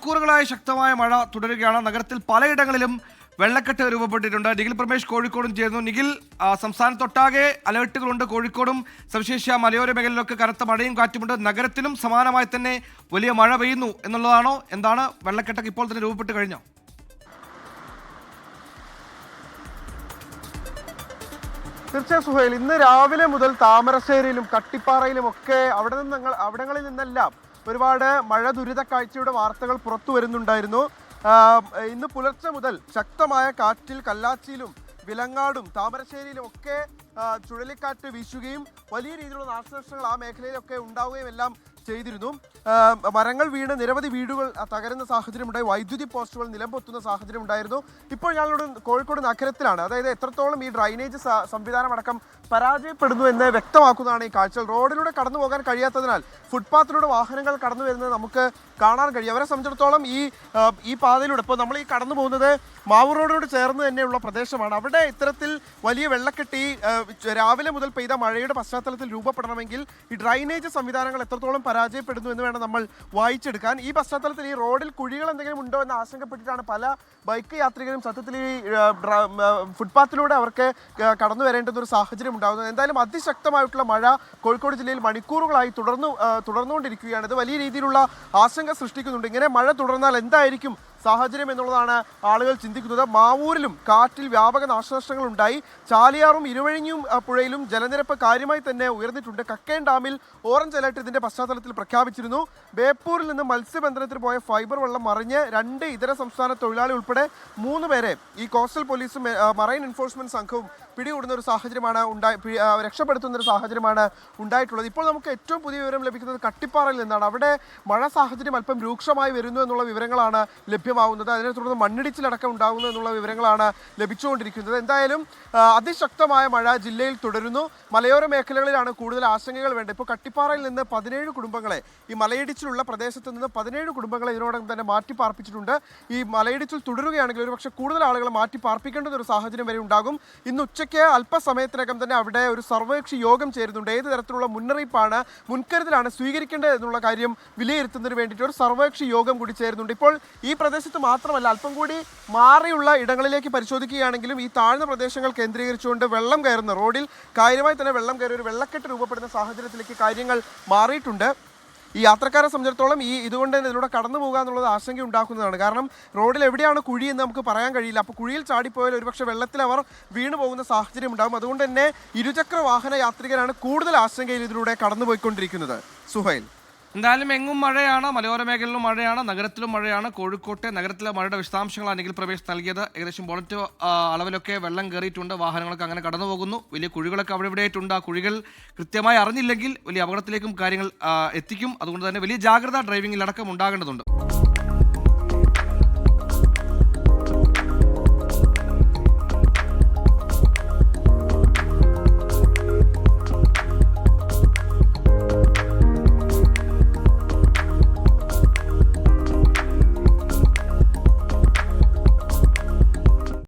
മണിക്കൂറുകളായി ശക്തമായ മഴ തുടരുകയാണ്. നഗരത്തിൽ പലയിടങ്ങളിലും വെള്ളക്കെട്ട് രൂപപ്പെട്ടിട്ടുണ്ട്. നിഖിൽ പ്രമേഷ് കോഴിക്കോടും ചേർന്നു. നിഖിൽ, സംസ്ഥാനത്തൊട്ടാകെ അലേർട്ടുകളുണ്ട്. കോഴിക്കോടും സവിശേഷ മലയോര മേഖലയിലൊക്കെ കനത്ത മഴയും കാറ്റുമുണ്ട്. നഗരത്തിലും സമാനമായി തന്നെ വലിയ മഴ പെയ്യുന്നു എന്നുള്ളതാണോ? എന്താണ് വെള്ളക്കെട്ടൊക്കെ ഇപ്പോൾ തന്നെ രൂപപ്പെട്ട് കഴിഞ്ഞോ? തീർച്ചയായും സുഹൈൽ, ഇന്ന് രാവിലെ മുതൽ താമരശ്ശേരിയിലും കട്ടിപ്പാറയിലും ഒക്കെ അവിടങ്ങളിൽ നിന്നെല്ലാം ഒരുപാട് മഴ ദുരിത കാഴ്ചയുടെ വാർത്തകൾ പുറത്തു വരുന്നുണ്ടായിരുന്നു. ഇന്ന് പുലർച്ചെ മുതൽ ശക്തമായ കാറ്റിൽ കല്ലാച്ചിയിലും വിലങ്ങാടും താമരശ്ശേരിയിലും ഒക്കെ ചുഴലിക്കാറ്റ് വീശുകയും വലിയ രീതിയിലുള്ള നാശനഷ്ടങ്ങൾ ആ മേഖലയിലൊക്കെ ഉണ്ടാവുകയും എല്ലാം ചെയ്തിരുന്നു. മരങ്ങൾ വീണ് നിരവധി വീടുകൾ തകരുന്ന സാഹചര്യം ഉണ്ടായി. വൈദ്യുതി പോസ്റ്റുകൾ നിലംപൊത്തുന്ന സാഹചര്യം ഉണ്ടായിരുന്നു. ഇപ്പോൾ ഞങ്ങളുടെ കോഴിക്കോട് നഗരത്തിലാണ്. അതായത് എത്രത്തോളം ഈ ഡ്രൈനേജ് സംവിധാനം അടക്കം പരാജയപ്പെടുന്നു എന്ന് വ്യക്തമാക്കുന്നതാണ് ഈ കാഴ്ചകൾ. റോഡിലൂടെ കടന്നു പോകാൻ കഴിയാത്തതിനാൽ ഫുട്പാത്തിലൂടെ വാഹനങ്ങൾ കടന്നു വരുന്നത് നമുക്ക് കാണാൻ കഴിയും. അവരെ സംബന്ധിച്ചിടത്തോളം ഈ പാതയിലൂടെ ഇപ്പോൾ നമ്മൾ ഈ കടന്നു പോകുന്നത് മാവൂർ റോഡിനോട് ചേർന്ന് തന്നെയുള്ള പ്രദേശമാണ്. അവിടെ ഇത്തരത്തിൽ വലിയ വെള്ളക്കെട്ട് രാവിലെ മുതൽ പെയ്ത മഴയുടെ പശ്ചാത്തലത്തിൽ രൂപപ്പെടണമെങ്കിൽ ഈ ഡ്രൈനേജ് സംവിധാനങ്ങൾ എത്രത്തോളം പരാജയപ്പെടുന്നു എന്ന് വേണം നമ്മൾ വായിച്ചെടുക്കാൻ. ഈ പശ്ചാത്തലത്തിൽ ഈ റോഡിൽ കുഴികൾ എന്തെങ്കിലും ഉണ്ടോ എന്ന് ആശങ്കപ്പെട്ടിട്ടാണ് പല ബൈക്ക് യാത്രികരും സത്യത്തിൽ ഈ ഫുട്പാത്തിലൂടെ അവർക്ക് കടന്നു വരേണ്ടുന്ന ഒരു സാഹചര്യം ഉണ്ടാകുന്നത്. എന്തായാലും അതിശക്തമായിട്ടുള്ള മഴ കോഴിക്കോട് ജില്ലയിൽ മണിക്കൂറുകളായി തുടർന്നുകൊണ്ടിരിക്കുകയാണ്. ഇത് വലിയ രീതിയിലുള്ള ആശങ്ക സൃഷ്ടിക്കുന്നുണ്ട്. ഇങ്ങനെ മഴ തുടർന്നാൽ എന്തായിരിക്കും സാഹചര്യം എന്നുള്ളതാണ് ആളുകൾ ചിന്തിക്കുന്നത്. മാവൂരിലും കാറ്റിൽ വ്യാപക നാശനഷ്ടങ്ങൾ ഉണ്ടായി. ചാലിയാറും ഇരുവഴിഞ്ഞും പുഴയിലും ജലനിരപ്പ് കാര്യമായി തന്നെ ഉയർന്നിട്ടുണ്ട്. കക്കയം ഡാമിൽ ഓറഞ്ച് അലർട്ട് ഇതിന്റെ പശ്ചാത്തലത്തിൽ പ്രഖ്യാപിച്ചിരുന്നു. ബേപ്പൂരിൽ നിന്ന് മത്സ്യബന്ധനത്തിന് പോയ ഫൈബർ വെള്ളം മറിഞ്ഞ് 2 ഇതര സംസ്ഥാന തൊഴിലാളി ഉൾപ്പെടെ 3 പേരെ ഈ കോസ്റ്റൽ പോലീസും മറൈൻ എൻഫോഴ്സ്മെന്റ് സംഘവും പിടികൂടുന്ന ഒരു സാഹചര്യമാണ് രക്ഷപ്പെടുത്തുന്ന ഒരു സാഹചര്യമാണ് ഉണ്ടായിട്ടുള്ളത്. ഇപ്പോൾ നമുക്ക് ഏറ്റവും പുതിയ വിവരം ലഭിക്കുന്നത് കട്ടിപ്പാറയിൽ നിന്നാണ്. അവിടെ മഴ സാഹചര്യം അല്പം രൂക്ഷമായി വരുന്നു എന്നുള്ള വിവരങ്ങളാണ് ലഭ്യമാവുന്നത്. അതിനെ തുടർന്ന് മണ്ണിടിച്ചിലടക്കം ഉണ്ടാകുന്നു എന്നുള്ള വിവരങ്ങളാണ് ലഭിച്ചുകൊണ്ടിരിക്കുന്നത്. എന്തായാലും അതിശക്തമായ മഴ ജില്ലയിൽ തുടരുന്നു. മലയോര മേഖലകളിലാണ് കൂടുതൽ ആശങ്കകൾ വേണ്ടത്. ഇപ്പോൾ കട്ടിപ്പാറയിൽ നിന്ന് 17 കുടുംബങ്ങളെ, ഈ മലയിടിച്ചിലുള്ള പ്രദേശത്ത് നിന്ന് 17 കുടുംബങ്ങളെ ഇതിനോടകം തന്നെ മാറ്റി പാർപ്പിച്ചിട്ടുണ്ട്. ഈ മലയിടിച്ചിൽ തുടരുകയാണെങ്കിൽ ഒരുപക്ഷെ കൂടുതൽ ആളുകളെ മാറ്റി പാർപ്പിക്കേണ്ടുന്ന ഒരു സാഹചര്യം വരെ ഉണ്ടാകും. ഇന്ന് ഉച്ചയ്ക്ക് അല്പസമയത്തിനകം തന്നെ അവിടെ ഒരു സർവകക്ഷി യോഗം ചേരുന്നുണ്ട്. ഏത് തരത്തിലുള്ള മുന്നറിയിപ്പാണ്, മുൻകരുതലാണ് സ്വീകരിക്കേണ്ടത് എന്നുള്ള കാര്യം വിലയിരുത്തുന്നതിന് വേണ്ടിയിട്ട് ഒരു സർവകക്ഷി യോഗം കൂടി ചേരുന്നുണ്ട്. ഇപ്പോൾ ഈ പ്രദേശത്ത് മാത്രമല്ല, അല്പം കൂടി മാറിയുള്ള ഇടങ്ങളിലേക്ക് പരിശോധിക്കുകയാണെങ്കിലും ഈ താഴ്ന്ന പ്രദേശങ്ങൾ കേന്ദ്രീകരിച്ചുകൊണ്ട് വെള്ളം കയറുന്ന റോഡിൽ കാര്യമായി തന്നെ വെള്ളം കയറി ഒരു വെള്ളക്കെട്ട് രൂപപ്പെടുന്ന സാഹചര്യത്തിലേക്ക് കാര്യങ്ങൾ മാറിയിട്ടുണ്ട്. ഈ യാത്രക്കാരെ സംബന്ധിച്ചിടത്തോളം ഇതുകൊണ്ട് തന്നെ ഇതിലൂടെ കടന്നു പോകുക എന്നുള്ളത് ആശങ്ക ഉണ്ടാക്കുന്നതാണ്. കാരണം റോഡിൽ എവിടെയാണ് കുഴി എന്ന് നമുക്ക് പറയാൻ കഴിയില്ല. അപ്പോൾ കുഴിയിൽ ചാടിപ്പോയാൽ ഒരുപക്ഷെ വെള്ളത്തിൽ അവർ വീണു പോകുന്ന സാഹചര്യം ഉണ്ടാകും. അതുകൊണ്ട് തന്നെ ഇരുചക്ര വാഹന യാത്രികരാണ് കൂടുതൽ ആശങ്കയിൽ ഇതിലൂടെ കടന്നുപോയിക്കൊണ്ടിരിക്കുന്നത്. സുഹൈൽ, എന്തായാലും എങ്ങും മഴയാണ്. മലയോര മേഖലയിലും മഴയാണ്, നഗരത്തിലും മഴയാണ്. കോഴിക്കോട്ടെ നഗരത്തിലെ മഴയുടെ വിശദാംശങ്ങളാണ് നിഖിൽ പ്രമേഷ് നൽകിയത്. ഏകദേശം ബോണറ്റ് അളവിലൊക്കെ വെള്ളം കയറിയിട്ടുണ്ട്. വാഹനങ്ങളൊക്കെ അങ്ങനെ കടന്നു പോകുന്നു. വലിയ കുഴികളൊക്കെ അവിടെ ഇവിടെയായിട്ടുണ്ട്. ആ കുഴികൾ കൃത്യമായി അറിഞ്ഞില്ലെങ്കിൽ വലിയ അപകടത്തിലേക്കും കാര്യങ്ങൾ എത്തിക്കും. അതുകൊണ്ട് തന്നെ വലിയ ജാഗ്രത ഡ്രൈവിംഗിലടക്കം ഉണ്ടാകേണ്ടതുണ്ട്.